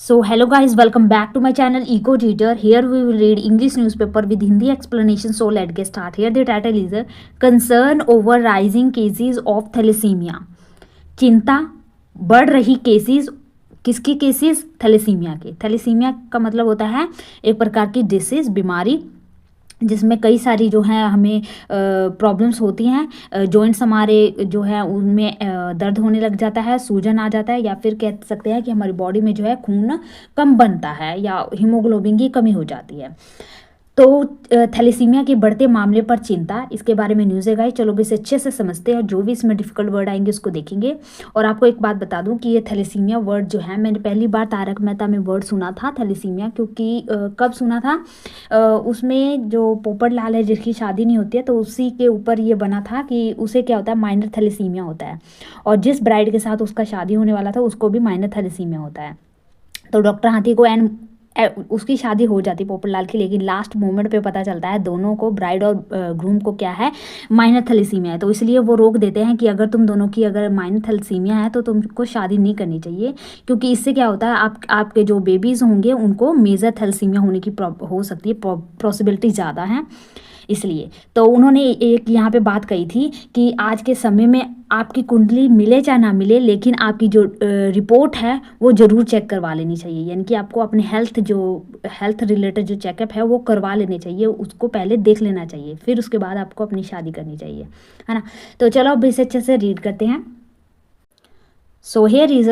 So hello guys, welcome back to my channel Eco Tutor. Here we will read English newspaper with Hindi explanation. So let's get start. Here the title is Concern over rising cases of thalassemia. चिंता बढ़ रही cases, किसकी cases? Thalassaemia के। Thalassaemia का मतलब होता है एक प्रकार की डिसीज, बीमारी जिसमें कई सारी जो है हमें प्रॉब्लम्स होती हैं। जॉइंट्स हमारे जो है उनमें दर्द होने लग जाता है, सूजन आ जाता है, या फिर कह सकते हैं कि हमारी बॉडी में जो है खून कम बनता है या हीमोग्लोबिन की कमी हो जाती है। तो थैलेसीमिया के बढ़ते मामले पर चिंता, इसके बारे में न्यूज़ है गाइस। चलो इसे अच्छे से समझते हैं, जो भी इसमें डिफिकल्ट वर्ड आएंगे उसको देखेंगे। और आपको एक बात बता दूं कि ये थैलेसीमिया वर्ड जो है, मैंने पहली बार तारक मेहता में वर्ड सुना था थैलेसीमिया, क्योंकि कब सुना था, उसमें जो पोपटलाल है जिसकी शादी नहीं होती है, तो उसी के ऊपर ये बना था कि उसे क्या होता है, माइनर थैलेसीमिया होता है, और जिस ब्राइड के साथ उसका शादी होने वाला था उसको भी माइनर थैलेसीमिया होता है। तो डॉक्टर हाथी को उसकी शादी हो जाती पोपटलाल की, लेकिन लास्ट मोमेंट पे पता चलता है दोनों को, ब्राइड और ग्रूम को, क्या है, माइनर थैलेसीमिया है। तो इसलिए वो रोक देते हैं कि अगर तुम दोनों की अगर माइनर थैलेसीमिया है तो तुमको शादी नहीं करनी चाहिए, क्योंकि इससे क्या होता है, आपके जो बेबीज़ होंगे उनको मेजर थैलेसीमिया होने की हो सकती है, पॉसिबिलिटी ज़्यादा है। इसलिए तो उन्होंने एक यहाँ पे बात कही थी कि आज के समय में आपकी कुंडली मिले चाहे ना मिले, लेकिन आपकी जो रिपोर्ट है वो ज़रूर चेक करवा लेनी चाहिए। यानी कि आपको अपने हेल्थ रिलेटेड जो चेकअप है वो करवा लेने चाहिए, उसको पहले देख लेना चाहिए, फिर उसके बाद आपको अपनी शादी करनी चाहिए, है ना। तो चलो अब इसे अच्छे से रीड करते हैं। So here is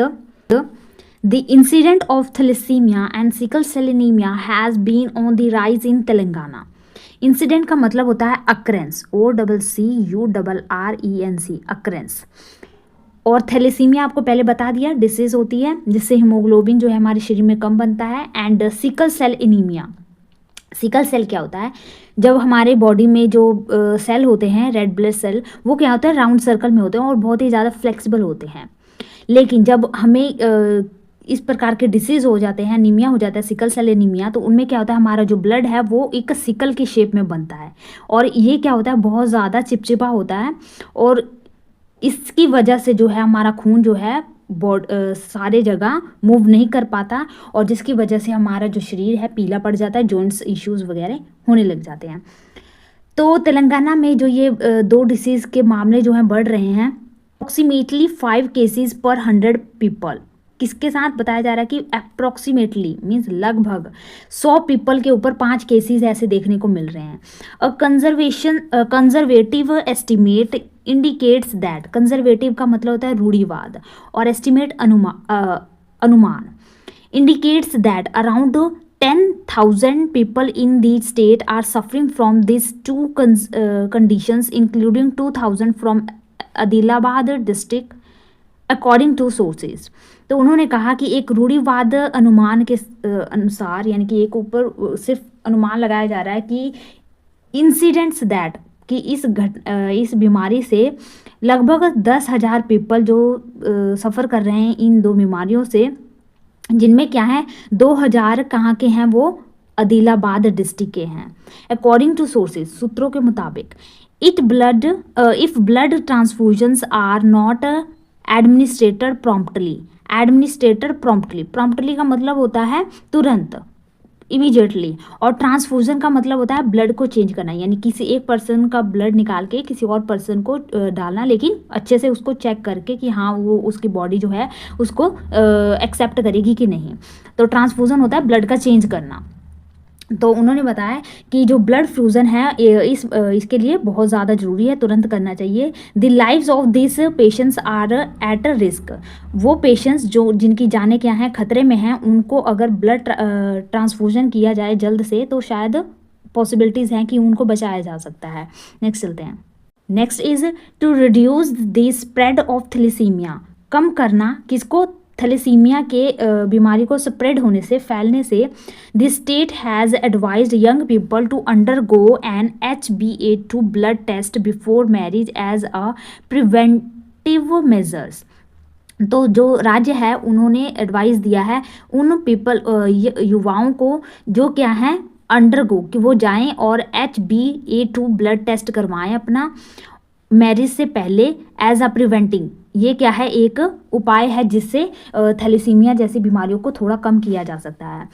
The incident of thalassemia and sickle cell anemia has been on the rise in Telangana. Incident का मतलब होता है अक्रेंस, OCCURRENC, अक्रेंस। और थैलेसीमिया आपको पहले बता दिया, डिसीज होती है जिससे हीमोग्लोबिन जो है हमारे शरीर में कम बनता है। And sickle cell anemia, sickle cell क्या होता है, जब हमारे बॉडी में जो सेल होते हैं, रेड ब्लड सेल, वो क्या होता है, राउंड सर्कल में होते हैं और बहुत ही ज़्यादा फ्लेक्सिबल होते हैं। लेकिन जब हमें इस प्रकार के डिसीज़ हो जाते हैं, एनीमिया हो जाता है, सिकल सेल एनीमिया, तो उनमें क्या होता है, हमारा जो ब्लड है वो एक सिकल की शेप में बनता है, और ये क्या होता है, बहुत ज़्यादा चिपचिपा होता है, और इसकी वजह से जो है हमारा खून जो है सारे जगह मूव नहीं कर पाता, और जिसकी वजह से हमारा जो शरीर है पीला पड़ जाता है, जॉइंट्स इश्यूज़ वगैरह होने लग जाते हैं। तो तेलंगाना में जो ये दो डिसीज़ के मामले जो हैं बढ़ रहे हैं, अप्रॉक्सीमेटली 5 केसेस पर 100 पीपल। किसके साथ बताया जा रहा है कि अप्रॉक्सीमेटली मीन्स लगभग 100 पीपल के ऊपर 5 केसेस ऐसे देखने को मिल रहे हैं। Conservative estimate indicates that, conservative का मतलब होता है रूढ़िवाद, और एस्टिमेट अनुमान, indicates that around 10,000 people in the state are suffering from these two conditions, including 2,000 from Adilabad district, according to sources। तो उन्होंने कहा कि एक रूढ़िवाद अनुमान के अनुसार, यानी कि एक ऊपर सिर्फ अनुमान लगाया जा रहा है कि इंसिडेंट्स दैट, कि इस बीमारी से लगभग 10,000 पीपल जो सफ़र कर रहे हैं इन दो बीमारियों से, जिनमें क्या है 2,000 कहाँ के हैं, वो आदिलाबाद डिस्ट्रिक्ट के हैं। अकॉर्डिंग टू सोर्सेज, सूत्रों के मुताबिक, if blood transfusions are not administered promptly, promptly का मतलब होता है तुरंत, इमीडिएटली, और ट्रांसफ्यूजन का मतलब होता है ब्लड को चेंज करना, यानी किसी एक पर्सन का ब्लड निकाल के किसी और पर्सन को डालना, लेकिन अच्छे से उसको चेक करके कि हाँ वो उसकी बॉडी जो है उसको एक्सेप्ट करेगी कि नहीं। तो ट्रांसफ्यूजन होता है ब्लड का चेंज करना। तो उन्होंने बताया कि जो ब्लड फ्यूज़न है इसके लिए बहुत ज़्यादा ज़रूरी है, तुरंत करना चाहिए। The lives of this patients are at a risk, वो पेशेंट्स जो जिनकी जाने क्या हैं खतरे में हैं, उनको अगर ब्लड ट्रांसफ्यूजन किया जाए जल्द से तो शायद पॉसिबिलिटीज़ हैं कि उनको बचाया जा सकता है। नेक्स्ट चलते हैं। Next is to reduce the spread of thalassemia, कम करना किसको, थैलेसीमिया के बीमारी को स्प्रेड होने से, फैलने से। The state has advised young people to undergo an HbA2 blood test before marriage as a preventive measures. तो जो राज्य है उन्होंने एडवाइस दिया है उन युवाओं को जो क्या है अंडरगो, कि वो जाएं और HbA2 ब्लड टेस्ट करवाएं अपना, मैरिज से पहले एज अ प्रिवेंटिंग, ये क्या है, एक उपाय है जिससे थैलेसीमिया जैसी बीमारियों को थोड़ा कम किया जा सकता है।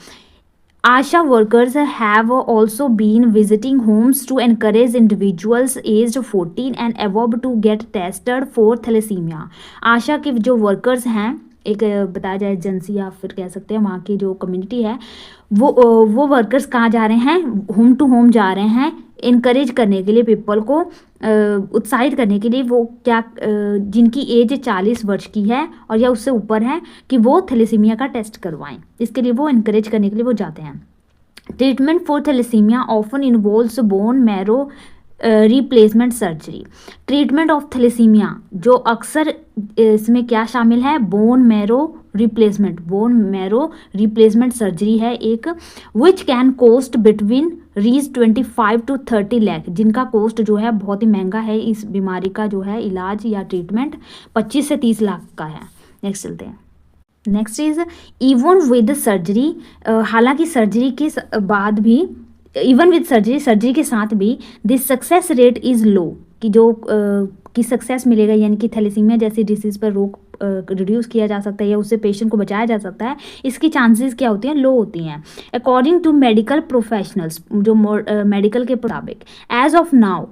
ASHA workers have also been visiting homes to encourage individuals aged 14 and above to get tested for thalassemia. ASHA के जो वर्कर्स हैं, एक बताया जाए एजेंसी या फिर कह सकते हैं वहाँ की जो कम्युनिटी है, वो वर्कर्स कहाँ जा रहे हैं, होम टू होम जा रहे हैं, इनकरेज करने के लिए पीपल को उत्साहित करने के लिए, वो क्या जिनकी एज 40 वर्ष की है और या उससे ऊपर है, कि वो थैलेसीमिया का टेस्ट करवाएं। इसके लिए वो इनकरेज करने के लिए वो जाते हैं। Treatment for thalassemia often involves bone marrow replacement surgery. Treatment of thalassemia जो अक्सर इसमें क्या शामिल है, बोन मैरो रिप्लेसमेंट सर्जरी है एक, which can cost between rupees 25 to 30 lakh, जिनका कोस्ट जो है बहुत ही महंगा है। इस बीमारी का जो है इलाज या ट्रीटमेंट 25 से 30 लाख का है। नेक्स्ट चलते हैं। Next is even with surgery, हालांकि सर्जरी के बाद भी, इवन विद सर्जरी के साथ भी this success rate is low, कि जो कि सक्सेस मिलेगा, यानी कि थैलेसीमिया जैसी डिसीज़ पर रोक रिड्यूस किया जा सकता है या उससे पेशेंट को बचाया जा सकता है, इसकी चांसेस क्या होती हैं, लो होती हैं। अकॉर्डिंग टू मेडिकल प्रोफेशनल्स, जो मेडिकल के मुताबिक, as of now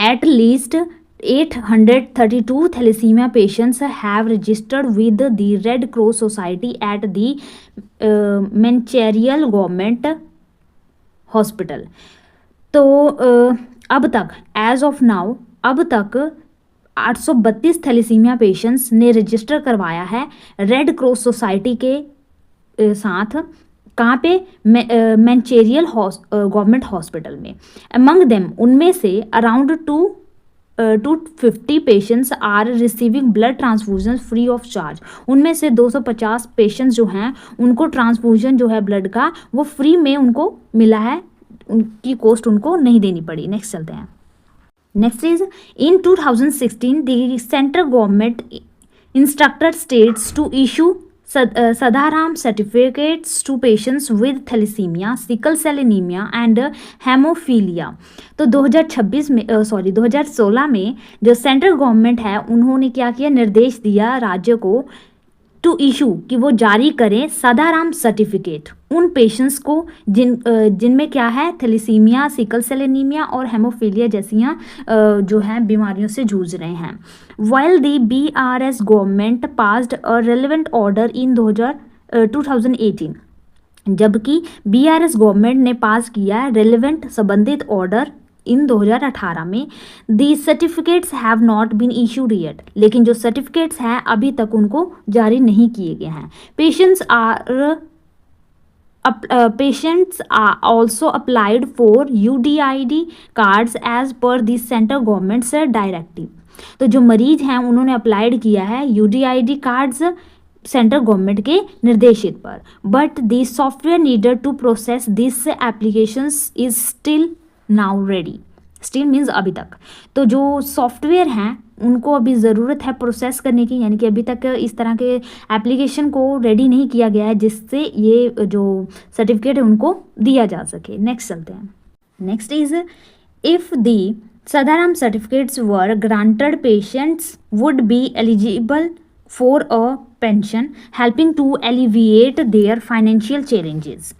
at least 832 thalassemia patients have registered with the Red Cross Society at the Mancherial Government Hospital। तो अब तक, एज ऑफ नाउ, अब तक 832 थैलेसीमिया पेशेंट्स ने रजिस्टर करवाया है रेड क्रॉस सोसाइटी के साथ। कहाँ पे, मैनचेरियल गवर्नमेंट हॉस्पिटल में। अमंग देम, उनमें से around 250 patients are receiving blood transfusion free of charge. उनमें से 250 पेशेंट्स जो हैं उनको ट्रांसफ्यूजन जो है ब्लड का वो फ्री में उनको मिला है, उनकी कॉस्ट उनको नहीं देनी पड़ी। नेक्स्ट चलते हैं। Next is in 2016 the central government instructed states to issue Sadharam certificates to patients with thalassemia, sickle cell anemia and hemophilia। तो 2016 में जो सेंट्रल गवर्नमेंट है उन्होंने क्या किया, निर्देश दिया राज्य को टू इशू, कि वो जारी करें साधाराम सर्टिफिकेट उन पेशेंट्स को जिनमें क्या है, थैलेसीमिया, सिकल सेल एनीमिया और हेमोफीलिया जैसी जो हैं बीमारियों से जूझ रहे हैं। While the BRS government passed a relevant order in 2018, जबकि BRS गवर्नमेंट ने पास किया रेलेवेंट संबंधित ऑर्डर इन 2018 में। The certificates have not been issued yet, लेकिन जो सर्टिफिकेट्स हैं अभी तक उनको जारी नहीं किए गए हैं। Patients are also applied for UDID cards as per the central government's directive। तो जो मरीज हैं उन्होंने अप्लाइड किया है UDID कार्ड्स सेंट्रल गवर्नमेंट के निर्देशित पर, but the software needed to process this applications is still now ready. Still means अभी तक। तो जो सॉफ्टवेयर हैं उनको अभी ज़रूरत है प्रोसेस करने की, यानी कि अभी तक इस तरह के एप्लीकेशन को रेडी नहीं किया गया है जिससे ये जो सर्टिफिकेट है उनको दिया जा सके। नेक्स्ट चलते हैं। Next is if the Sadharam certificates were granted, patients would be eligible for a pension, helping to alleviate their financial challenges।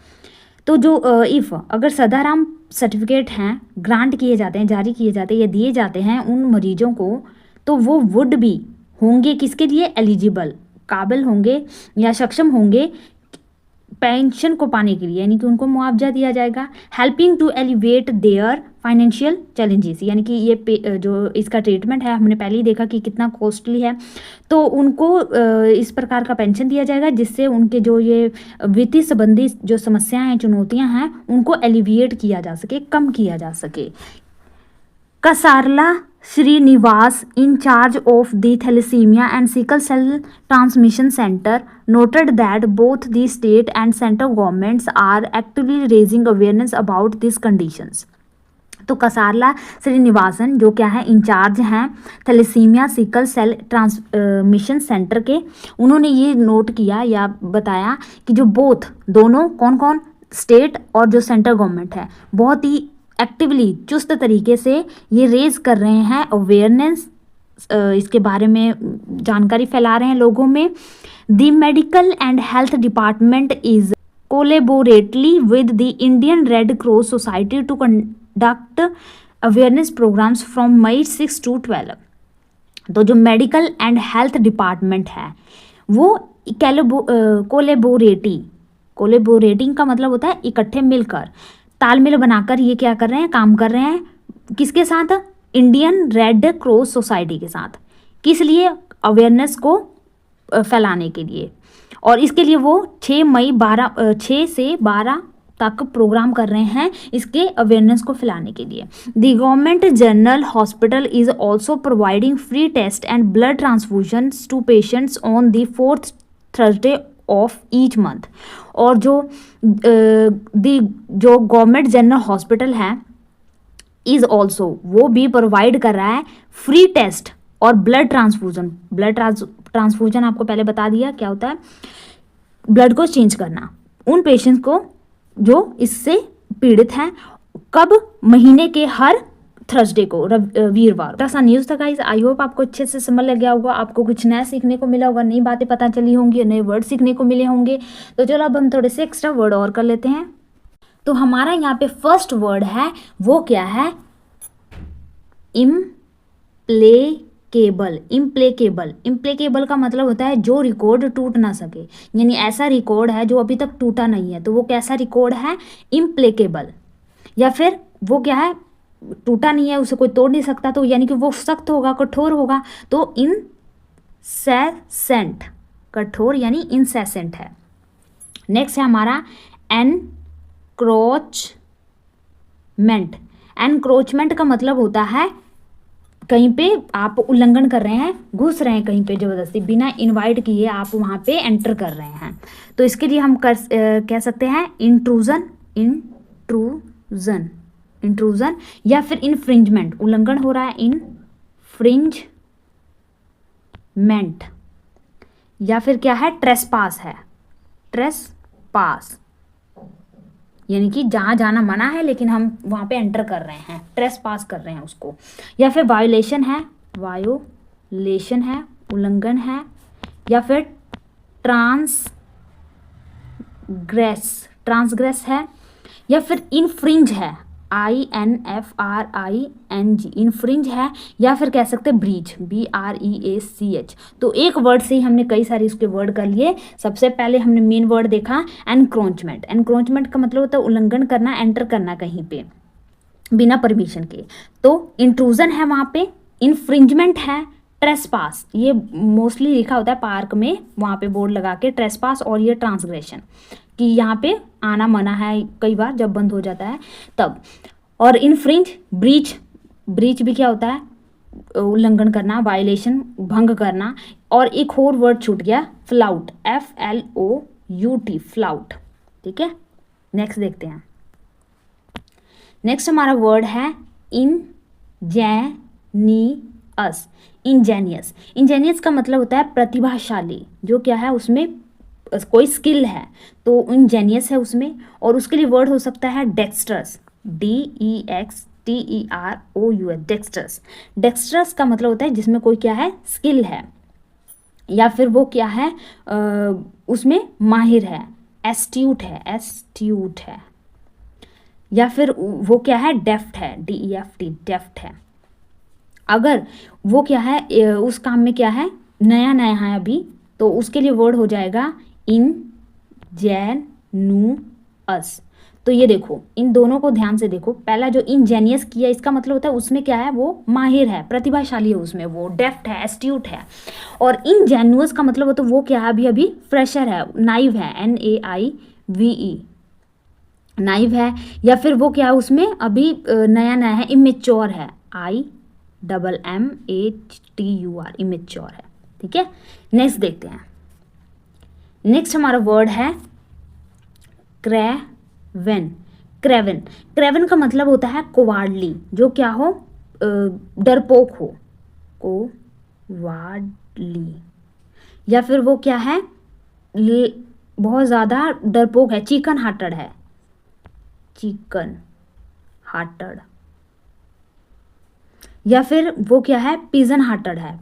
तो जो इफ़ अगर सदाराम सर्टिफिकेट हैं ग्रांट किए जाते हैं, जारी किए जाते हैं या दिए जाते हैं उन मरीजों को, तो वो वुड भी होंगे किसके लिए, एलिजिबल, काबिल होंगे या सक्षम होंगे पेंशन को पाने के लिए, यानी कि उनको मुआवजा दिया जाएगा। Helping to elevate their financial challenges, यानी कि ये जो इसका ट्रीटमेंट है हमने पहले ही देखा कि कितना कॉस्टली है, तो उनको इस प्रकार का पेंशन दिया जाएगा जिससे उनके जो ये वित्तीय संबंधी जो समस्याएं हैं, चुनौतियां हैं, उनको एलिविएट किया जा सके, कम किया जा सके। Kasarla Srinivas, in charge of the Thalassemia and Sickle Cell Transmission Center, noted that both the state and central governments are actively raising awareness about these conditions। तो कसारला श्रीनिवासन जो क्या है, इंचार्ज हैं thalassemia sickle cell transmission centre के, उन्होंने ये note किया या बताया कि जो दोनों कौन कौन, स्टेट और जो सेंट्रल गवर्नमेंट है, बहुत ही एक्टिवली चुस्त तरीके से ये रेज कर रहे हैं अवेयरनेस, इसके बारे में जानकारी फैला रहे हैं लोगों में। The medical and health department is collaborately with the Indian Red Cross Society to conduct awareness programs from May 6 to 12। तो जो मेडिकल एंड हेल्थ डिपार्टमेंट है वो कोलेबोरेटिंग का मतलब होता है इकट्ठे मिलकर, तालमेल बनाकर ये क्या कर रहे हैं, काम कर रहे हैं। किसके साथ? इंडियन रेड क्रॉस सोसाइटी के साथ। किस लिए? अवेयरनेस को फैलाने के लिए। और इसके लिए वो 6 से 12 तक प्रोग्राम कर रहे हैं इसके अवेयरनेस को फैलाने के लिए। The government general hospital is also providing free test and blood transfusions to patients on the 4th Thursday of each month. और जो गवर्नमेंट जनरल हॉस्पिटल है इज ऑल्सो, वो भी प्रोवाइड कर रहा है फ्री टेस्ट और ब्लड ट्रांसफ्यूजन आपको पहले बता दिया क्या होता है, ब्लड को चेंज करना उन पेशेंट्स को जो इससे पीड़ित हैं। कब? महीने के हर थर्सडे को, वीरवार। ऐसा न्यूज़ था गाइस। आई होप आपको अच्छे से समझ लग गया होगा, आपको कुछ नया सीखने को मिला होगा, नई बातें पता चली होंगी, नए वर्ड सीखने को मिले होंगे। तो चलो अब हम थोड़े से एक्स्ट्रा वर्ड और कर लेते हैं। तो हमारा यहाँ पे फर्स्ट वर्ड है वो क्या है? इम्प्लेकेबल का मतलब होता है जो रिकॉर्ड टूट ना सके, यानी ऐसा रिकॉर्ड है जो अभी तक टूटा नहीं है, तो वो कैसा रिकॉर्ड है? इम्प्लेकेबल। या फिर वो क्या है? टूटा नहीं है, उसे कोई तोड़ नहीं सकता, तो यानी कि वो सख्त होगा, कठोर होगा, तो इनसेसेंट, कठोर यानी इनसेसेंट है। नेक्स्ट है हमारा एनक्रोचमेंट का मतलब होता है कहीं पे आप उल्लंघन कर रहे हैं, घुस रहे हैं कहीं पे जबरदस्ती, बिना इनवाइट किए आप वहाँ पे एंटर कर रहे हैं। तो इसके लिए हम कह सकते हैं इंट्रूजन या फिर इन्फ्रिंजमेंट, उल्लंघन हो रहा है, इन्फ्रिंजमेंट। या फिर क्या है? ट्रेसपास है, ट्रेसपास यानी कि जहाँ जाना मना है लेकिन हम वहाँ पे एंटर कर रहे हैं, ट्रेसपास कर रहे हैं उसको। या फिर वायोलेशन है, उल्लंघन है। या फिर ट्रांसग्रेस है। या फिर इनफ्रिंज है, INFRING, इनफ्रिंज है। या फिर कह सकते हैं ब्रीच, BREACH। तो एक वर्ड से ही हमने कई सारे उसके वर्ड कर लिए। सबसे पहले हमने मेन वर्ड देखा एनक्रोचमेंट का मतलब होता है उल्लंघन करना, एंटर करना कहीं पे बिना परमिशन के। तो इंट्रूजन है वहाँ पे, इन्फ्रिंजमेंट है, ट्रेसपास, ये मोस्टली लिखा होता है पार्क में, वहाँ पे बोर्ड लगा के, ट्रेसपास। और ये ट्रांसग्रेशन कि यहाँ पे आना मना है, कई बार जब बंद हो जाता है तब। और इनफ्रिंज, ब्रीच भी क्या होता है? उल्लंघन करना, वायलेशन, भंग करना। और एक और वर्ड छूट गया, फ्लाउट, FLOUT, फ्लाउट। ठीक है, नेक्स्ट देखते हैं। नेक्स्ट हमारा वर्ड है इंजेनियस का मतलब होता है प्रतिभाशाली, जो क्या है उसमें कोई स्किल है, तो इंजेनियस है उसमें। और उसके लिए वर्ड हो सकता है डेक्स्ट्रस, DEXTEROUS, डेक्स्ट्रस का मतलब होता है जिसमें कोई क्या है? स्किल है। या फिर वो क्या है? उसमें माहिर है, एस्ट्यूट है। या फिर वो क्या है? डेफ्ट है, DEFT, डेफ्ट है। अगर वो क्या है? उस काम में क्या है? नया है अभी, तो उसके लिए वर्ड हो जाएगा इंजेन्युअस। तो ये देखो, इन दोनों को ध्यान से देखो। पहला जो इंजेनियस किया, इसका मतलब होता है उसमें क्या है? वो माहिर है, प्रतिभाशाली है उसमें, वो डेफ्ट है, एस्ट्यूट है। और इंजेन्युअस का मतलब होता है वो क्या है? अभी फ्रेशर है, नाइव है, NAIVE, नाइव है। या फिर वो क्या है? उसमें अभी नया है, इमेच्योर है, IMMATUR, इमेच्योर है। ठीक है, नेक्स्ट देखते हैं। नेक्स्ट हमारा वर्ड है क्रेवन का मतलब होता है कोवार्डली, जो क्या हो? डरपोक हो, कोवार्डली। या फिर वो क्या है? बहुत ज़्यादा डरपोक है, चिकन हार्टेड है, चिकन हार्टेड, या फिर वो क्या है, पिजन हार्टेड है,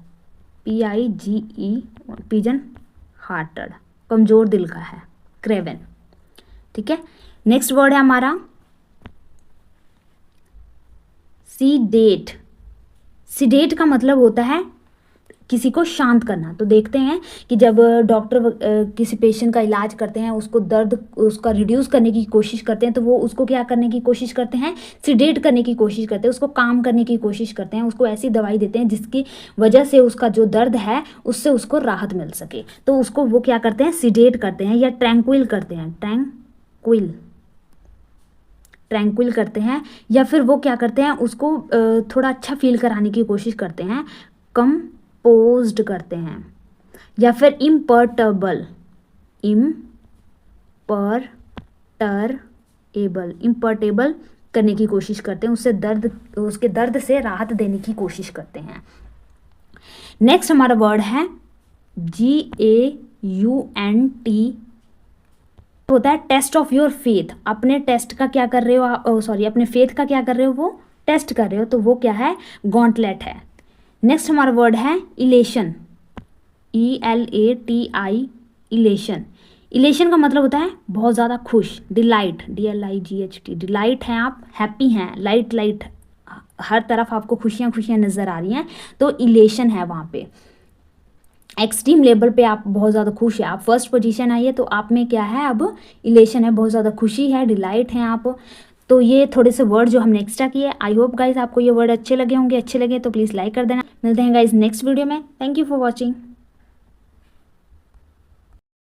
PIGE, पिजन हार्टेड, कमजोर दिल का है, क्रेवन। ठीक है, नेक्स्ट वर्ड है हमारा सीडेट। सीडेट का मतलब होता है किसी को शांत करना। तो देखते हैं कि जब डॉक्टर किसी पेशेंट का इलाज करते हैं, उसको दर्द उसका रिड्यूस करने की कोशिश करते हैं, तो वो उसको क्या करने की कोशिश करते हैं, सीडेट करने की कोशिश करते हैं, उसको काम करने की कोशिश करते हैं, उसको ऐसी दवाई देते हैं जिसकी वजह से उसका जो दर्द है उससे उसको राहत मिल सके। तो उसको वो क्या करते हैं, सीडेट करते हैं या ट्रैंक्विल करते हैं, ट्रैंक्विल करते हैं, या फिर वो क्या करते हैं, उसको थोड़ा अच्छा फील कराने की कोशिश करते हैं, कंपोज्ड करते हैं, या फिर इम्पर्टरेबल करने की कोशिश करते हैं, उसके दर्द से राहत देने की कोशिश करते हैं। नेक्स्ट हमारा वर्ड है GAUNT, होता है टेस्ट ऑफ योर फेथ। अपने टेस्ट का क्या कर रहे हो, अपने फेथ का क्या कर रहे हो, वो टेस्ट कर रहे हो, तो वो क्या है, गॉन्टलेट है। नेक्स्ट हमारा वर्ड है इलेशन, ELATI, इलेशन। इलेशन का मतलब होता है बहुत ज़्यादा खुश, डिलाइट, DLIGHT, डिलाइट हैं आप, हैप्पी हैं, लाइट, हर तरफ आपको खुशियाँ नज़र आ रही हैं, तो इलेशन है वहाँ पे। एक्सट्रीम लेवल पे आप बहुत ज़्यादा खुश है, आप फर्स्ट पोजीशन आई है, तो आप में क्या है, अब इलेशन है, बहुत ज़्यादा खुशी है, डिलाइट हैं आप। तो ये थोड़े से वर्ड जो हमने एक्स्ट्रा किए। आई होप गाइज आपको ये वर्ड अच्छे लगे होंगे, अच्छे लगे तो प्लीज़ लाइक कर देना। मिलते हैं गाइज नेक्स्ट वीडियो में। Thank you for watching.